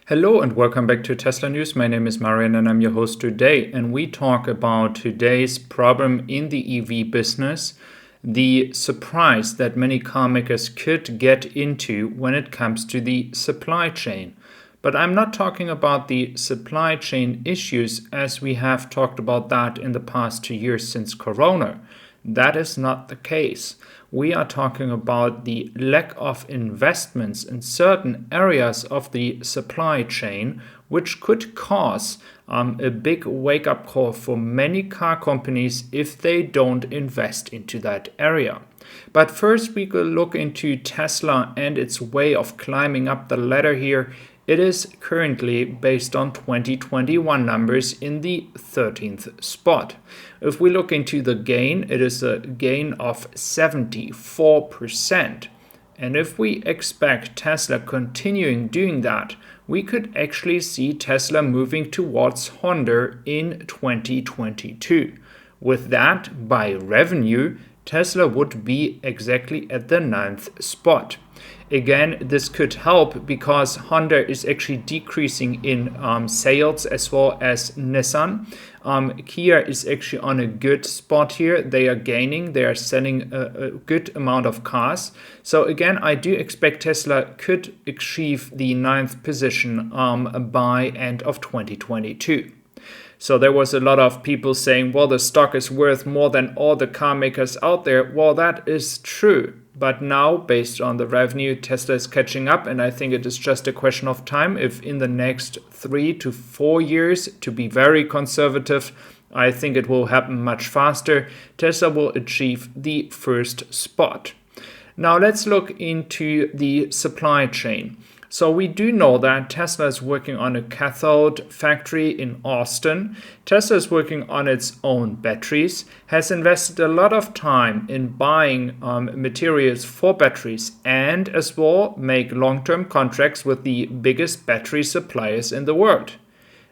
Hello and welcome back to Tesla News. My name is Marian and I'm your host today. And we talk about today's problem in the EV business, the surprise that many car makers could get into when it comes to the supply chain. But I'm not talking about the supply chain issues as we have talked about that in the past 2 years since Corona. That is not the case. We are talking about the lack of investments in certain areas of the supply chain, which could cause a big wake-up call for many car companies if they don't invest into that area. But first, we will look into Tesla and its way of climbing up the ladder here. It is currently based on 2021 numbers in the 13th spot. If we look into the gain, it is a gain of 74%. And if we expect Tesla continuing doing that, we could actually see Tesla moving towards Honda in 2022. With that, by revenue, Tesla would be exactly at the 9th spot. Again, this could help because Honda is actually decreasing in sales as well as Nissan. Kia is actually on a good spot here. They are gaining. They are selling a good amount of cars. So again, I do expect Tesla could achieve the 9th position by end of 2022. So there was a lot of people saying, well, the stock is worth more than all the car makers out there. Well, that is true. But now, based on the revenue, Tesla is catching up. And I think it is just a question of time. If in the next 3 to 4 years, to be very conservative, I think it will happen much faster. Tesla will achieve the first spot. Now let's look into the supply chain. So we do know that Tesla is working on a cathode factory in Austin. Tesla is working on its own batteries, has invested a lot of time in buying materials for batteries, and as well make long-term contracts with the biggest battery suppliers in the world.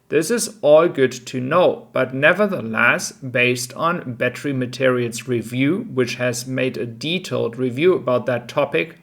This is all good to know, but nevertheless, based on Battery Materials Review, which has made a detailed review about that topic,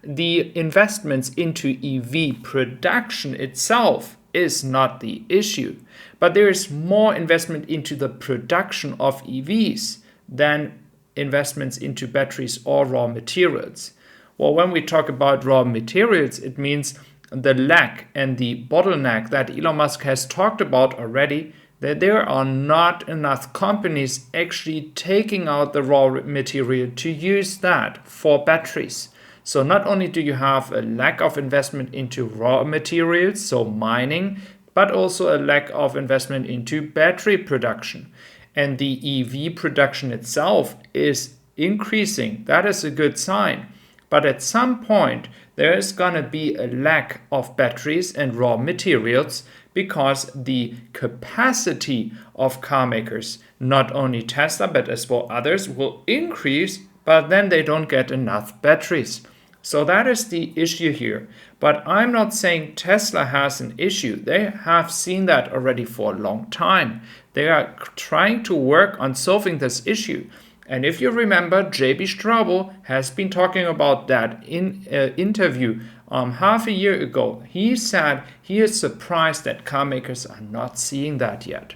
the investments into EV production itself is not the issue, but there is more investment into the production of EVs than investments into batteries or raw materials. Well, when we talk about raw materials, it means the lack and the bottleneck that Elon Musk has talked about already, that there are not enough companies actually taking out the raw material to use that for batteries. So not only do you have a lack of investment into raw materials, so mining, but also a lack of investment into battery production. And the EV production itself is increasing. That is a good sign. But at some point, there is going to be a lack of batteries and raw materials because the capacity of car makers, not only Tesla, but as well others, will increase, but then they don't get enough batteries. So that is the issue here. But I'm not saying Tesla has an issue. They have seen that already for a long time. They are trying to work on solving this issue. And if you remember, JB Straubel has been talking about that in an interview half a year ago. He said he is surprised that car makers are not seeing that yet.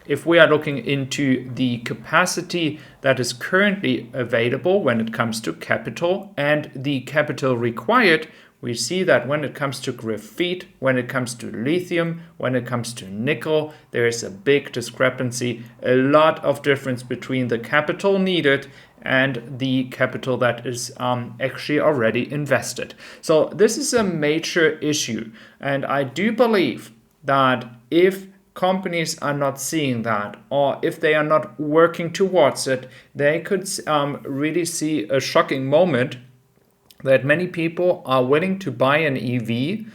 If we are looking into the capacity that is currently available when it comes to capital and the capital required, we see that when it comes to graphite, when it comes to lithium, when it comes to nickel, there is a big discrepancy, a lot of difference between the capital needed and the capital that is actually already invested. So this is a major issue. And I do believe that if companies are not seeing that, or if they are not working towards it, they could really see a shocking moment that many people are willing to buy an EV,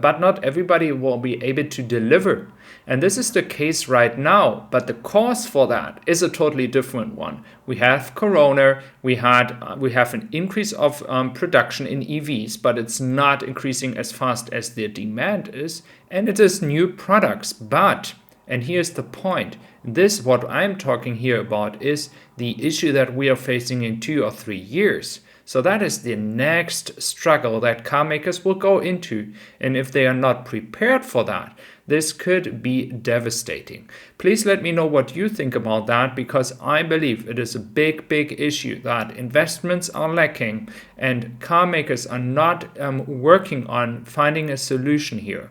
but not everybody will be able to deliver. And this is the case right now, but the cause for that is a totally different one. We have Corona, we have an increase of production in EVs, but it's not increasing as fast as the demand is, and it is new products. But, and here's the point, what I'm talking here about is the issue that we are facing in 2 or 3 years. So that is the next struggle that car makers will go into. And if they are not prepared for that, this could be devastating. Please let me know what you think about that, because I believe it is a big, big issue that investments are lacking and car makers are not working on finding a solution here.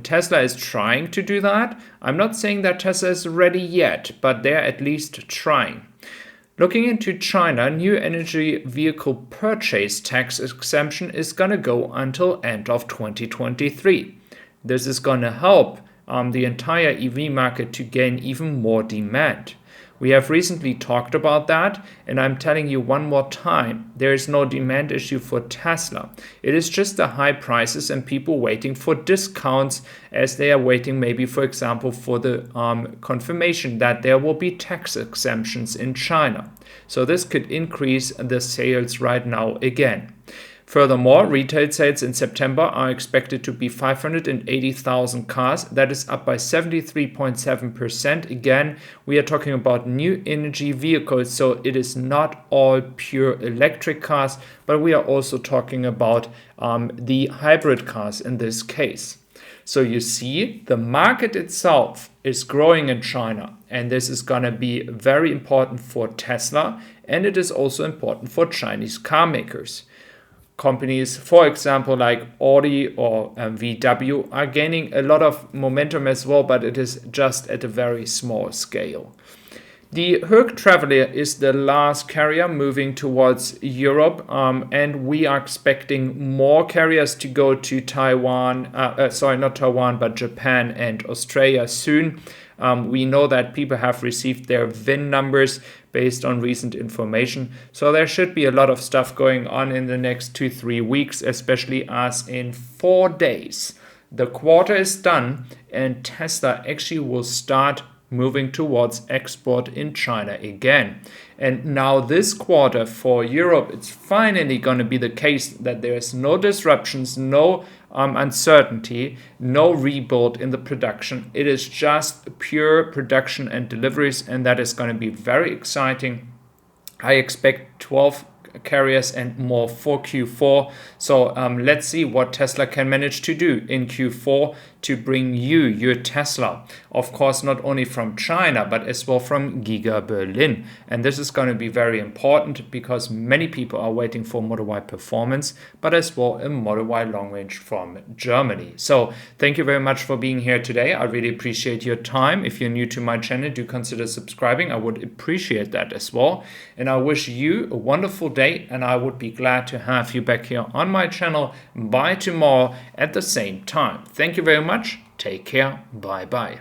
Tesla is trying to do that. I'm not saying that Tesla is ready yet, but they're at least trying. Looking into China, new energy vehicle purchase tax exemption is going to go until end of 2023. This is going to help the entire EV market to gain even more demand. We have recently talked about that, and I'm telling you one more time, there is no demand issue for Tesla. It is just the high prices and people waiting for discounts as they are waiting maybe, for example, for the confirmation that there will be tax exemptions in China. So this could increase the sales right now again. Furthermore, retail sales in September are expected to be 580,000 cars. That is up by 73.7%. Again, we are talking about new energy vehicles, so it is not all pure electric cars, but we are also talking about the hybrid cars in this case. So you see, the market itself is growing in China, and this is going to be very important for Tesla, and it is also important for Chinese car makers. Companies, for example, like Audi or VW are gaining a lot of momentum as well, but it is just at a very small scale. The Herc Traveler is the last carrier moving towards Europe, and we are expecting more carriers to go to Japan and Australia soon. We know that people have received their VIN numbers based on recent information. So there should be a lot of stuff going on in the next 2-3 weeks, especially as in 4 days the quarter is done and Tesla actually will start moving towards export in China again. And now this quarter for Europe, it's finally going to be the case that there is no disruptions, no uncertainty, no rebuild in the production. It is just pure production and deliveries, and that is going to be very exciting. I expect 12 carriers and more for Q4. So let's see what Tesla can manage to do in Q4 to bring you your Tesla. Of course, not only from China, but as well from Giga Berlin. And this is going to be very important because many people are waiting for Model Y performance, but as well a Model Y long range from Germany. So thank you very much for being here today. I really appreciate your time. If you're new to my channel, do consider subscribing. I would appreciate that as well. And I wish you a wonderful day, and I would be glad to have you back here on my channel by tomorrow at the same time. Thank you very much. Take care. Bye bye.